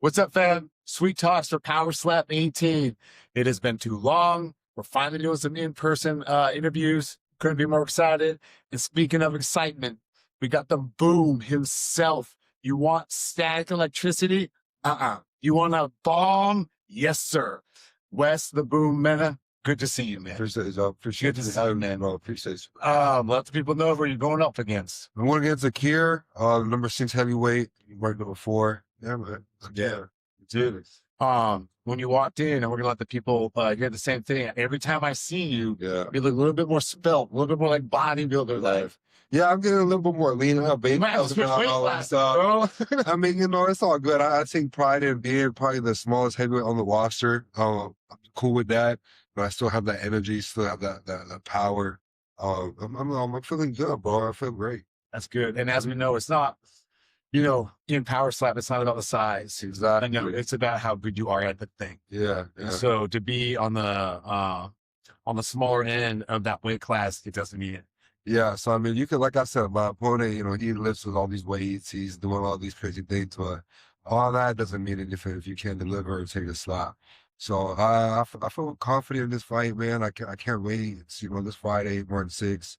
What's up, fam? Sweet Talks for PowerSlap 18. It has been too long. We're finally doing some in-person interviews. Couldn't be more excited. And speaking of excitement, we got the boom himself. You want static electricity? You want a bomb? Yes, sir. Wes the Boom Mena. Good to see you, man. Appreciate it, appreciate Good to it, see you, man. bro. Appreciate you. Let the people know who you're going up against. I'm going against Zakir, number 6 heavyweight, right number 4. Yeah, man. Yeah. Dude, when you walked in, and we're gonna let the people hear the same thing. Every time I see you, Yeah. you look a little bit more spelt, a little bit more like bodybuilder life. Yeah, I'm getting a little bit more lean up, baby. I mean, you know, it's all good. I take pride in being probably the smallest heavyweight on the roster. I'm cool with that, but I still have that energy, still have that power. I'm feeling good, bro. I feel great. That's good. And as we know, it's not, you know, in PowerSlap, it's not about the size. Exactly. You know, it's about how good you are at the thing. Yeah. And so to be on the smaller end of that weight class, it doesn't mean it. Yeah, so I mean, you could, like I said, my opponent, you know, he lifts with all these weights, he's doing all these crazy things, but all that doesn't mean anything if you can't deliver or take a slap. So I feel confident in this fight, man. I can't wait. It's, you know, this Friday, March 6th.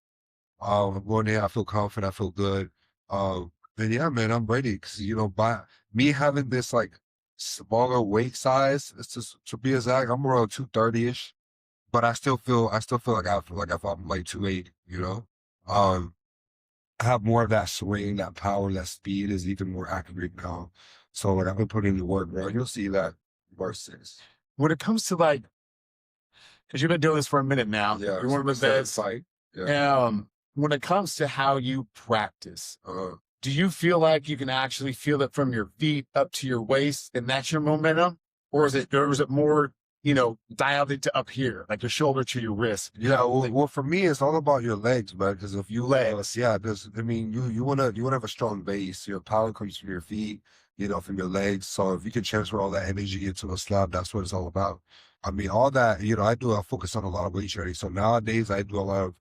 I'm going there. I feel confident. I feel good. And yeah, man, I'm ready. Cause you know, by me having this like smaller weight size, it's just to be exact, I'm around 230-ish, but I still feel like I feel like if I'm like 280, you know. I have more of that swing, that power, that speed is even more accurate now. So like I've been putting in the work, bro. You'll see that versus. When it comes to like, because you've been doing this for a minute now, Yeah, you're one of the best. Fight. Yeah. When it comes to how you practice, do you feel like you can actually feel it from your feet up to your waist, and that's your momentum, or is it more, you know, dialed into up here, like your shoulder to your wrist? Yeah, well, for me, it's all about your legs, man. Because if you yeah, because I mean, you wanna have a strong base. Your power comes from your feet, you know, from your legs. So if you can transfer all that energy into a slab, that's what it's all about. I mean, all that, you know, I focus on a lot of weight training. So nowadays, I do a lot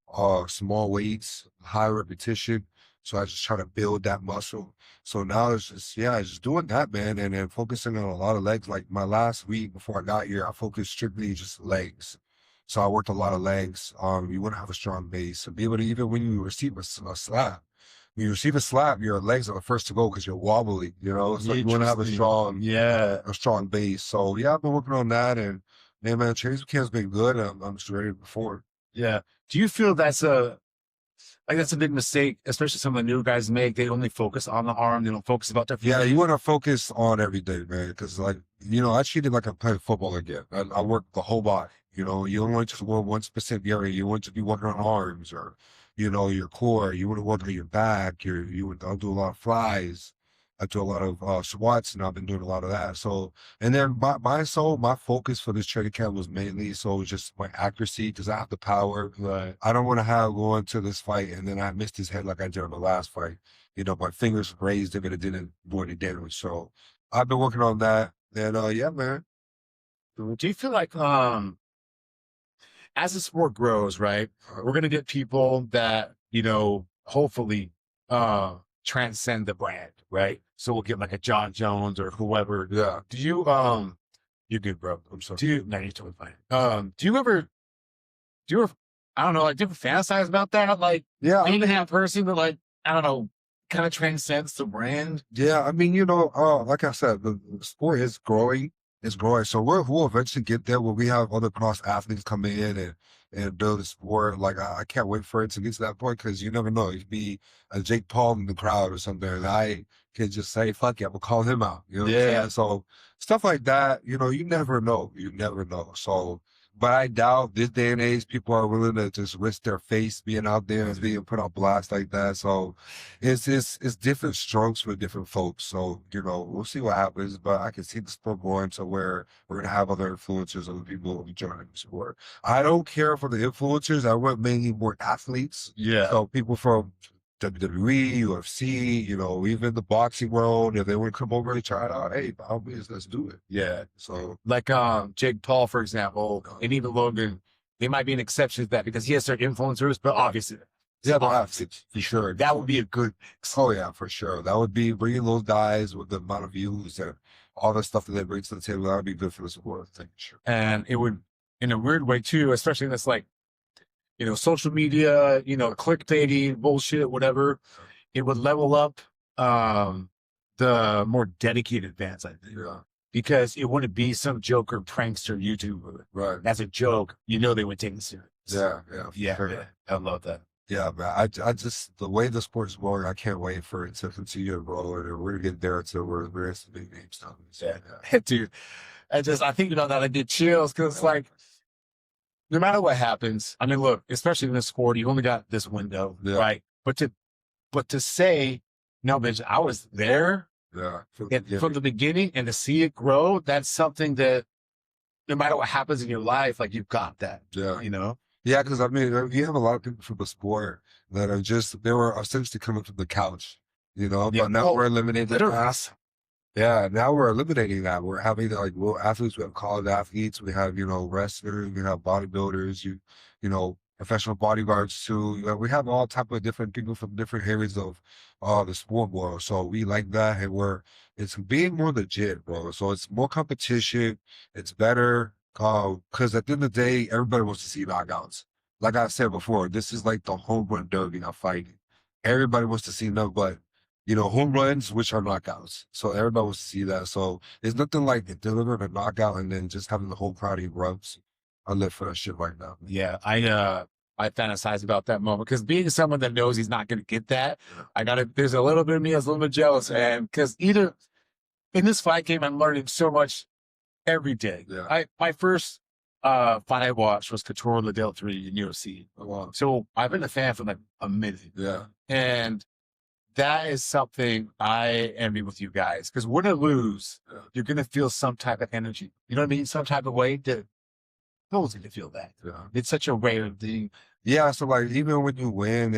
of small weights, high repetition. So I just try to build that muscle. So now it's just, yeah, just doing that, man, and then focusing on a lot of legs. Like my last week before I got here, I focused strictly just legs. So I worked a lot of legs. You want to have a strong base and be able to, even when you receive a slap, when you receive a slap, your legs are the first to go because you're wobbly, you know. So you want to have a strong base. So yeah, I've been working on that, and man, training camp's been good. I'm just ready to perform. Yeah. Do you feel that's a big mistake, especially some of the new guys make? They only focus on the arm. They don't focus about their. Yeah, you want to focus on everything, man. Because like, you know, I treat it like I'm playing football again. I work the whole body. You know, you don't want to just work one specific area. You want to be working on arms or, you know, your core. You want to work on your back. I'll do a lot of flies. I do a lot of squats, and I've been doing a lot of that. So, and then my focus for this training camp was mainly just my accuracy, because I have the power. Right. I don't want to have going to this fight and then I missed his head like I did on the last fight. You know, my fingers raised if it didn't do any damage. So I've been working on that. And yeah, man. Do you feel like as the sport grows, right, we're gonna get people that, you know, hopefully transcend the brand, right? So we'll get like a John Jones or whoever. Yeah. Do you you're good, bro. I'm sorry. No, you're totally fine. Do you ever I don't know, like, do you ever fantasize about that? Like, Yeah. being that person that, like, I don't know, kind of transcends the brand? Yeah, I mean, you know, like I said, the sport is growing. It's growing. So we'll eventually get there where we have other cross athletes come in and build a sport. Like I can't wait for it to get to that point, because you never know. You'd be a Jake Paul in the crowd or something, and I can just say, fuck it, I'm gonna call him out. You know what I'm saying? So stuff like that, you know, you never know. You never know. So, but I doubt this day and age people are willing to just risk their face being out there and being put on blast like that. So it's different strokes for different folks. So, you know, we'll see what happens, but I can see the sport going to where we're gonna have other influencers, other people who will be joining the sport. I don't care for the influencers. I want mainly more athletes. Yeah. So people from WWE, UFC, you know, even the boxing world, if they want to come over and try it out, hey, by all means, let's do it. Yeah. So Like Jake Paul, for example, and even Logan, they might be an exception to that because he has certain influencers, but obviously Yeah, athletes, for sure. that would be a good. Oh yeah, for sure. That would be bringing those guys with the amount of views and all the stuff that they bring to the table. That would be good for the sport. I think, sure. And it would, in a weird way too, especially in this like, social media, clickbaity bullshit, whatever. It would level up the more dedicated fans, I think. Yeah, Because it wouldn't be some joker prankster YouTuber. right. That's a joke. They would take it serious. Yeah, yeah, Yeah, sure. yeah. I love that. Yeah, man. I just the way the sport's going, I can't wait for it to continue to grow, and we're gonna get there to where there's some big names coming. So, yeah. Dude, I think about that, I get chills because it's like, no matter what happens, I mean, look, especially in this sport, you only got this window, Yeah. right? But to say, no, bitch, I was there Yeah, from the beginning and to see it grow, that's something that no matter what happens in your life, like you've got that, yeah. you know? Yeah, because I mean, you have a lot of people from the sport that are just they were essentially coming from the couch, Yeah, but now we're eliminating literally. that. Yeah, now we're eliminating that. We're having like real athletes, we have college athletes, we have, wrestlers, we have bodybuilders, professional bodyguards too. We have all type of different people from different areas of the sport world. So we like that, and it's being more legit, bro. So it's more competition, it's better. Because at the end of the day, everybody wants to see knockouts. Like I said before, this is like the home run derby of fighting. Everybody wants to see no, but home runs, which are knockouts. So everybody wants to see that. So it's nothing like delivering a knockout and then just having the whole crowd erupts. I live for that shit right now. Yeah, I fantasize about that moment because being someone that knows he's not going to get that, there's a little bit of me that's a little bit jealous, and because either in this fight game, I'm learning so much every day. Yeah. My first fight I watched was Couture Liddell 3 in UFC. Wow. So I've been a fan for like a minute. Yeah. And that is something I envy with you guys. Because win or lose, you're going to feel some type of energy. You know what I mean? Some type of way that no one's going to feel that. Yeah. It's such a rare thing. Yeah, so like even when you win,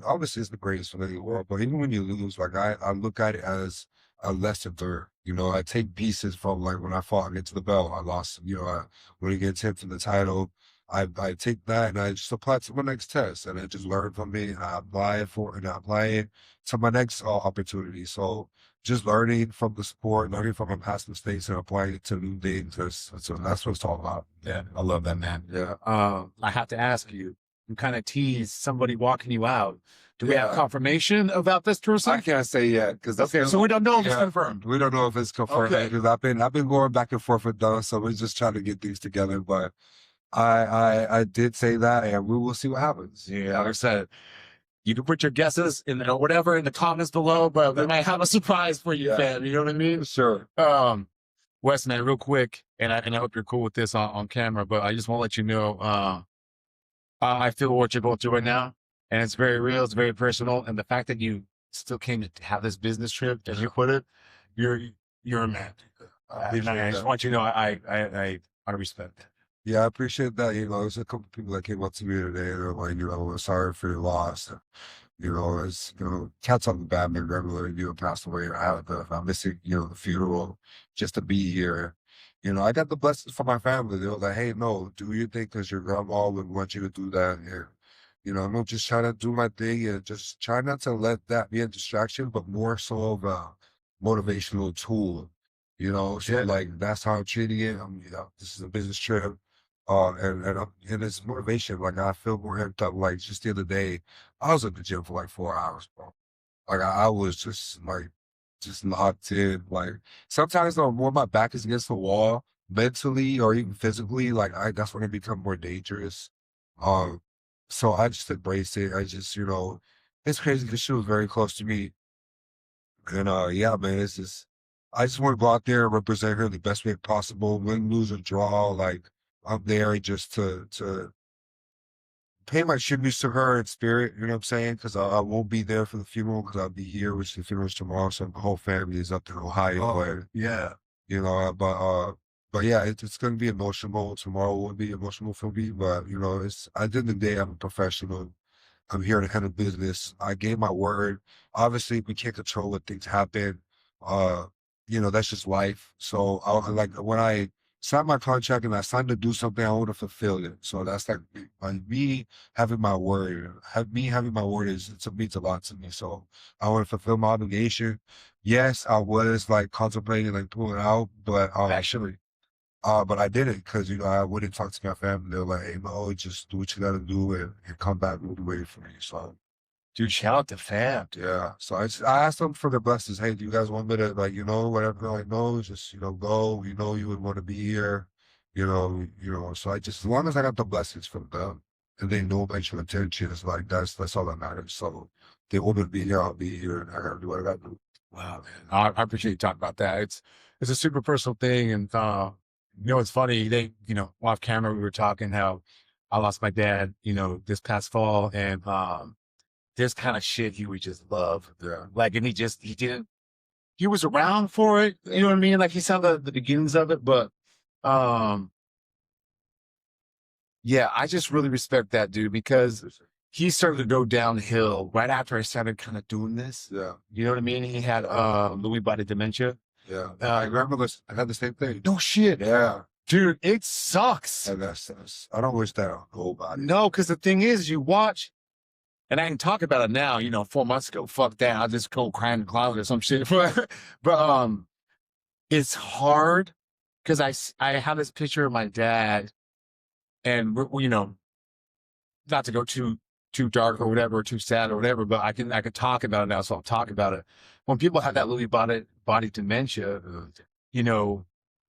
obviously it's the greatest feeling in the world, but even when you lose, like I look at it as a lesson learned. I take pieces from like when I fought against the belt, I lost, when you get 10th in the title, I take that and I just apply it to my next test and I just learn from it and I apply it to my next opportunity. So just learning from the sport, learning from my past mistakes and applying it to new things. That's what it's all about. Yeah, I love that, man. Yeah. I have to ask you, you kind of tease somebody walking you out. Do we have Yeah. confirmation about this person? I can't say yet because Okay, so we don't know if it's confirmed. We don't know if it's confirmed Okay. because I've been going back and forth with them, so we're just trying to get things together. But I did say that, and we will see what happens. Yeah, like I said, you can put your guesses in whatever in the comments below, but we might have a surprise for you, Yeah. fam. You know what I mean? Sure. Wes, man, real quick, and I hope you're cool with this on camera, but I just want to let you know, I feel what you're going through right now, and it's very real, it's very personal, and the fact that you still came to have this business trip, as you put it, you're a man. I just want you to know I respect that. Yeah, I appreciate that. There's a couple people that came up to me today. They're like, we're sorry for your loss. It's cats on the bad. My grandmother, passed away. I'm missing, the funeral just to be here. I got the blessings from my family. They were like, hey, no, do your thing because your grandma would want you to do that here. I'm just trying to do my thing and just try not to let that be a distraction, but more so of a motivational tool. So like that's how I'm treating it. This is a business trip. And it's motivation. Like I feel more amped up. Like just the other day, I was at the gym for like 4 hours, bro. Like I was just locked in. Like sometimes though, more my back is against the wall, mentally or even physically, like that's when it become more dangerous. So I just embraced it. It's crazy because she was very close to me. And yeah, man, I just want to go out there and represent her the best way possible, win, lose, or draw. Like I'm there just to pay my tributes to her in spirit, you know what I'm saying? Because I won't be there for the funeral because I'll be here, which the funeral's tomorrow, so my whole family is up in Ohio. But Yeah. but yeah, it's gonna be emotional. Tomorrow will be emotional for me, but at the end of the day, I'm a professional. I'm here to handle business. I gave my word. Obviously, we can't control when things happen. That's just life. So like when I signed my contract and I signed to do something, I want to fulfill it. So that's like me having my word. Having my word it means a lot to me. So I want to fulfill my obligation. Yes, I was like contemplating like pulling out, but Actually, but I didn't because I wouldn't talk to my family. They're like, "Hey, Mo, just do what you gotta do and come back. We'll be waiting for you." So dude, shout out to fam. yeah. So I asked them for the blessings. Hey, do you guys want me to like whatever? They're like, no, just go. You would want to be here. So I just as long as I got the blessings from them and they know my true attention, it's like that's all that matters. So they want me to be here, I'll be here, and I gotta do what I gotta do. Wow, man. I appreciate you talking about that. It's a super personal thing. And it's funny, off camera we were talking how I lost my dad, this past fall, and this kind of shit he would just love. Yeah. Like, and he was around for it, you know what I mean? Like he saw the beginnings of it, but yeah, I just really respect that dude because he started to go downhill right after I started kind of doing this. Yeah. You know what I mean? He had Lewy body dementia. Yeah. I remember this. I had the same thing. No shit. Yeah. Dude, it sucks. And that's I don't wish that on nobody. No, because the thing is, you watch, and I can talk about it now, 4 months ago, fuck that. I'll just go cry in the closet or some shit. But it's hard because I have this picture of my dad, and not to go too dark or whatever, or too sad or whatever, but I can talk about it now, so I'll talk about it. When people have that Lewy body dementia,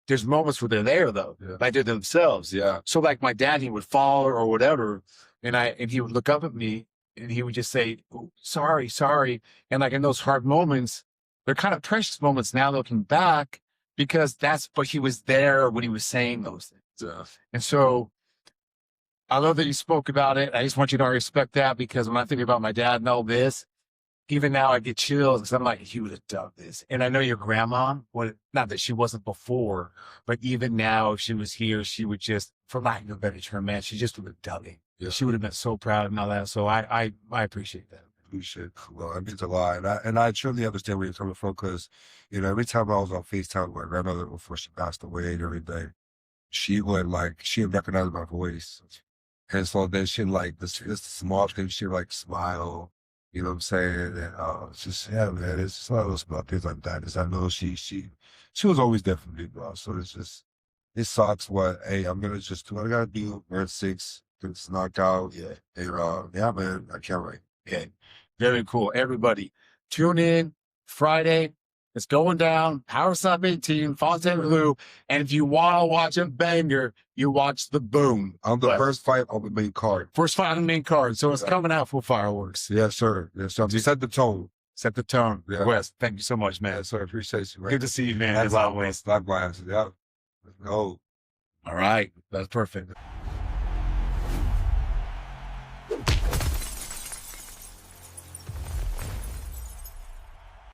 there's moments where they're there though, like they're themselves. Yeah. So like my dad, he would fall or whatever, and he would look up at me and he would just say, "Oh, sorry." And like in those hard moments, they're kind of precious moments now looking back because but he was there when he was saying those things. Yeah. And so I love that you spoke about it. I just want you to respect that because when I think about my dad and all this, even now I get chills because I'm like, he would have done this. And I know your grandma, not that she wasn't before, but even now, if she was here, she would just, for lack of a better term, man, she just would have done it. Yeah. She would have been so proud and all that. So I appreciate that. Appreciate. Well, it means a lot, and I truly understand where you're coming from because, every time I was on FaceTime with my grandmother before she passed away and everything, she would she would recognize my voice, and so then she this small thing she like smile. You know what I'm saying? And it's just man, it's just one of those small things like that. Is I know she was always there for me, bro. So it sucks. Hey, I'm gonna just do what I gotta do. Earn 6, get this knocked out. Yeah. And yeah, man, I can't wait. Yeah. Very cool. Everybody, tune in Friday. It's going down. PowerSlap 18, Fontainebleau. And if you want to watch a banger, you watch the Boom. I'm the first fight on the main card. First fight on the main card. So it's coming out for fireworks. Yes, sir. Yes, sir. Set the tone. Set the tone. Yeah. Wes, thank you so much, man. Yes, sir. Appreciate you. Good to see you, man. As always. Likewise. Yeah. Let's go. All right. That's perfect.